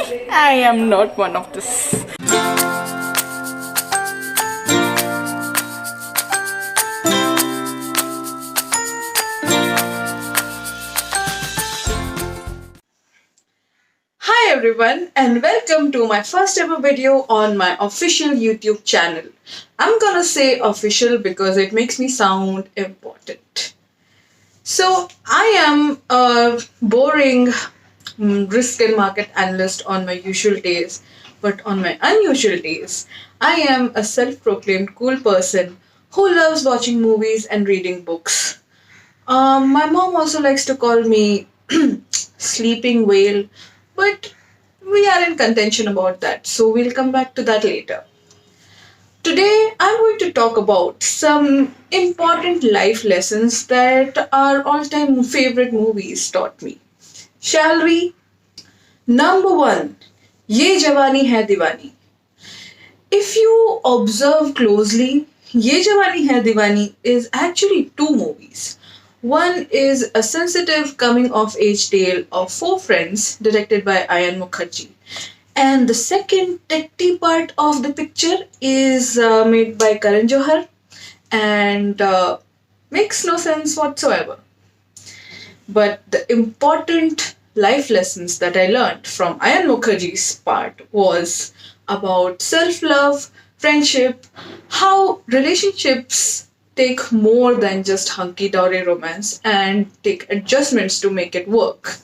I am not one of this. Hi everyone and welcome to my first ever video on my official YouTube channel. I'm gonna say official because it makes me sound important. So I am a boring risk and market analyst on my usual days, but on my unusual days, I am a self-proclaimed cool person who loves watching movies and reading books. My mom also likes to call me sleeping whale, but we are in contention about that, so we'll come back to that later. Today, I'm going to talk about some important life lessons that our all time favorite movies taught me. Shall we? Number one, Ye Jawani Hai Diwani. If you observe closely, Ye Jawani Hai Diwani is actually two movies. One is a sensitive coming of age tale of four friends directed by Ayan Mukherjee. And the second techie part of the picture is made by Karan Johar and makes no sense whatsoever. But the important life lessons that I learned from Ayan Mukherjee's part was about self-love, friendship, how relationships take more than just hunky-dory romance and take adjustments to make it work.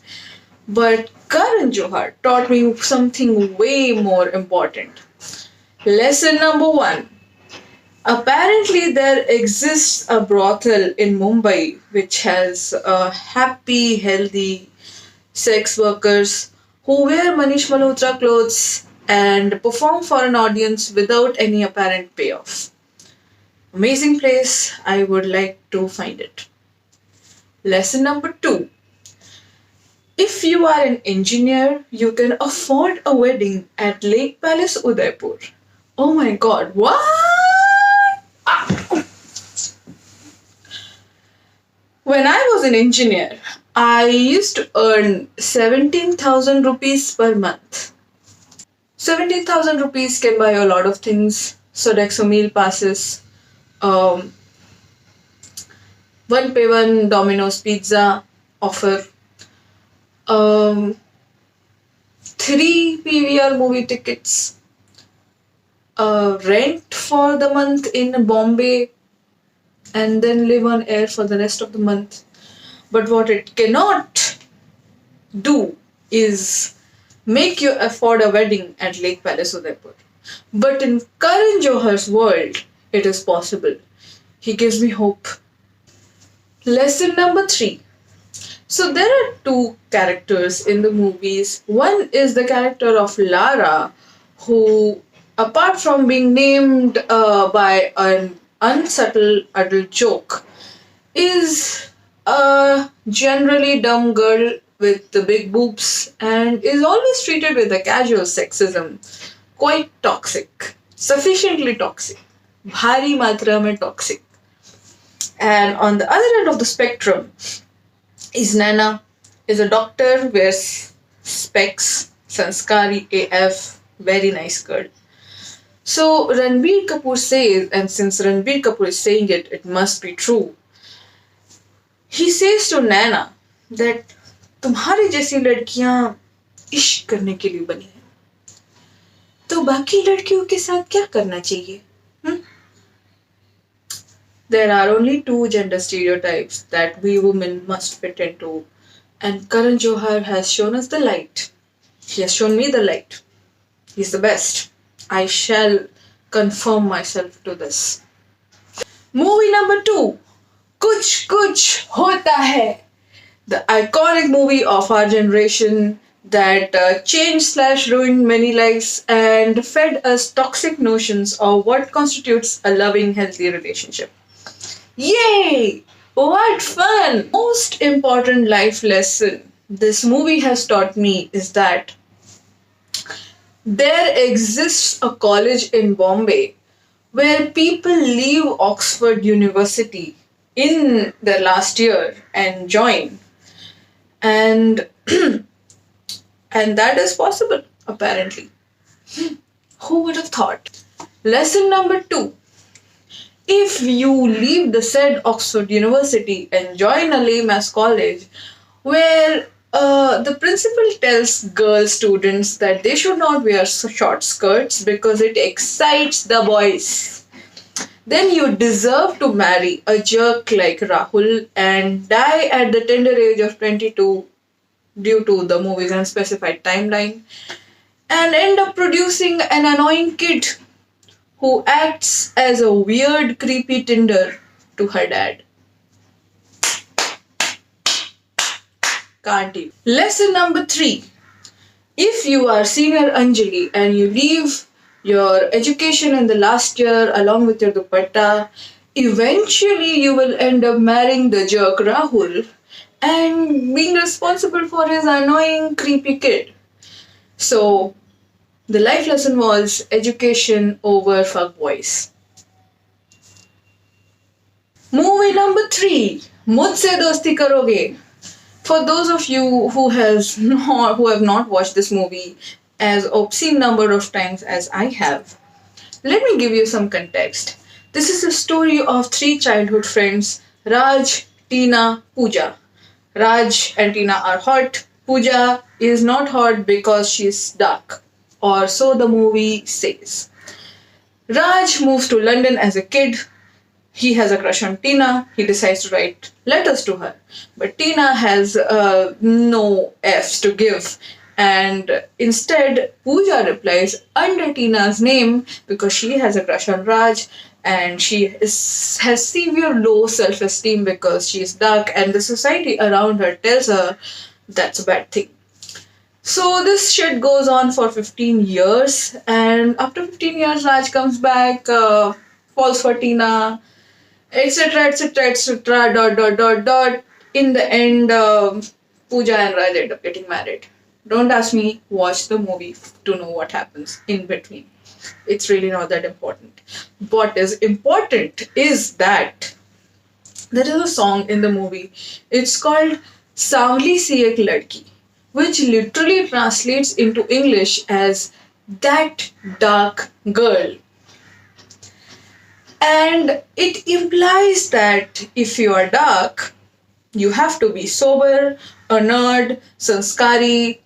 But Karan Johar taught me something way more important. Lesson number one. Apparently, there exists a brothel in Mumbai which has happy, healthy sex workers who wear Manish Malhotra clothes and perform for an audience without any apparent payoff. Amazing place, I would like to find it. Lesson number two. If you are an engineer, you can afford a wedding at Lake Palace Udaipur. Oh my god, what? When I was an engineer, I used to earn 17,000 rupees per month. 17,000 rupees can buy a lot of things. Sodexo meal passes, um, one pay one Domino's pizza offer, um, three PVR movie tickets, rent for the month in Bombay, and then live on air for the rest of the month. But what it cannot do is make you afford a wedding at Lake Palace Udaipur. But in Karan Johar's world, it is possible. He gives me hope. Lesson number three. So there are two characters in the movies. One is the character of Lara, who, apart from being named by an unsubtle adult joke, is a generally dumb girl with the big boobs and is always treated with a casual sexism. Quite toxic. Sufficiently toxic. Bhari matra mein toxic. And on the other end of the spectrum is Nana, is a doctor, wears specs, sanskari AF, very nice girl. So Ranbir Kapoor says, and since Ranbir Kapoor is saying it, it must be true. He says to Nana that तुम्हारी जैसी लड़कियां इश्क करने के लिए बनी हैं, तो बाकी लड़कियों के साथ क्या करना चाहिए? There are only two gender stereotypes that we women must fit into, and Karan Johar has shown us the light. He has shown me the light. He's the best. I shall confirm myself to this. Movie number two, Kuch Kuch Hota Hai. The iconic movie of our generation that changed/ruined many lives and fed us toxic notions of what constitutes a loving, healthy relationship. Yay! What fun! Most important life lesson this movie has taught me is that there exists a college in Bombay where people leave Oxford University in their last year and join. And and that is possible. apparently. Who would have thought? Lesson number 2. If you leave the said Oxford University and join a lame ass college where the principal tells girl students that they should not wear short skirts because it excites the boys, then you deserve to marry a jerk like Rahul and die at the tender age of 22 due to the movie's unspecified timeline and end up producing an annoying kid who acts as a weird, creepy Tinder to her dad. Can't even. Lesson number 3. If you are senior Anjali and you leave your education in the last year along with your dupatta, eventually you will end up marrying the jerk Rahul and being responsible for his annoying, creepy kid. So, the life lesson was education over fuckboys. Movie number 3. Mujhse dosti karoge. For those of you who have not watched this movie as obscene number of times as I have, let me give you some context. This is a story of 3 childhood friends, Raj, Tina, Pooja. Raj and Tina are hot. Pooja is not hot because she's dark, or so the movie says. Raj moves to London as a kid. He has a crush on Tina. He decides to write letters to her. But Tina has no F's to give. And instead, Pooja replies under Tina's name because she has a crush on Raj and has severe low self esteem because she is dark and the society around her tells her that's a bad thing. So this shit goes on for 15 years, and after 15 years, Raj comes back, falls for Tina, etc., etc., etc., dot, dot, dot, dot. In the end, Pooja and Raj end up getting married. Don't ask me, watch the movie to know what happens in between. It's really not that important. What is important is that there is a song in the movie. It's called Savli Si Ek Ladki, which literally translates into English as that dark girl. And it implies that if you are dark, you have to be sober, a nerd, sanskari,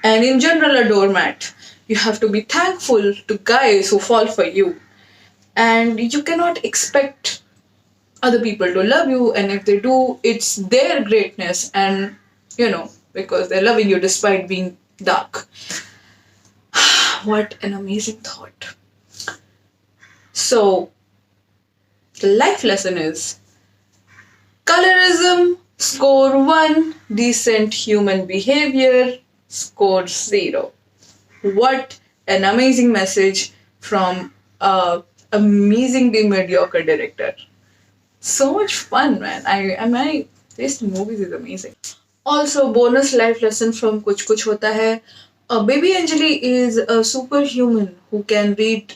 and in general a doormat. You have to be thankful to guys who fall for you. And you cannot expect other people to love you, and if they do, it's their greatness and, because they're loving you despite being dark. What an amazing thought. So, the life lesson is colorism, score 1, decent human behavior, score 0. What an amazing message from a amazingly mediocre director. So much fun, man. My taste in movies is amazing. Also, bonus life lesson from Kuch Kuch Hota Hai. Baby Anjali is a superhuman who can read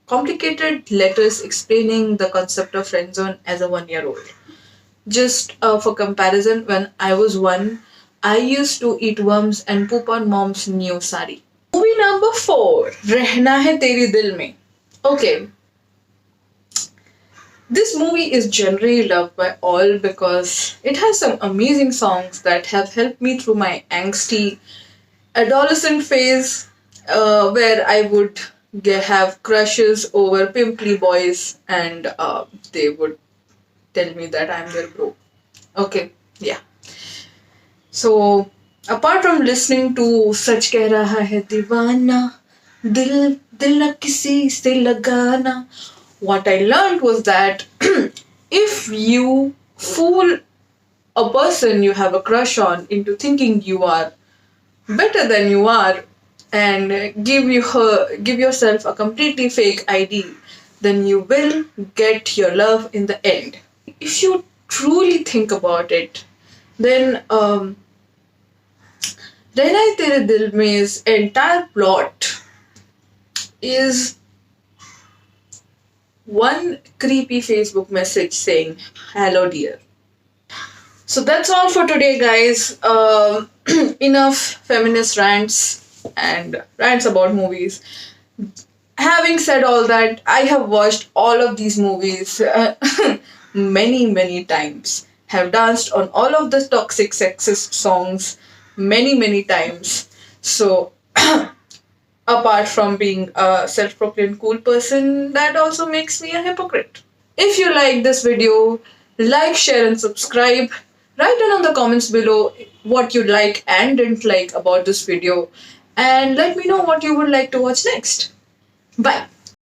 complicated letters explaining the concept of friend zone as a 1-year-old. Just for comparison, when I was 1, I used to eat worms and poop on mom's new sari. Movie number 4, Rehna Hai Teri Dil Mein. Okay. This movie is generally loved by all because it has some amazing songs that have helped me through my angsty adolescent phase where I would have crushes over pimply boys and they would tell me that I'm their bro. Okay, yeah. So, apart from listening to Sach Keh Raha Hai Deewana, Dil Na Kisi Se Lagana, what I learned was that if you fool a person you have a crush on into thinking you are better than you are and give yourself a completely fake ID, then you will get your love in the end. If you truly think about it, then Rehna Tere Dil Mein's entire plot is one creepy Facebook message saying, "Hello, dear." So that's all for today, guys. Enough feminist rants. and rants about movies. Having said all that, I have watched all of these movies many, many times. Have danced on all of the toxic sexist songs many, many times. So, apart from being a self proclaimed cool person, that also makes me a hypocrite. If you like this video, like, share, and subscribe. Write down in the comments below what you like and didn't like about this video, and let me know what you would like to watch next. Bye.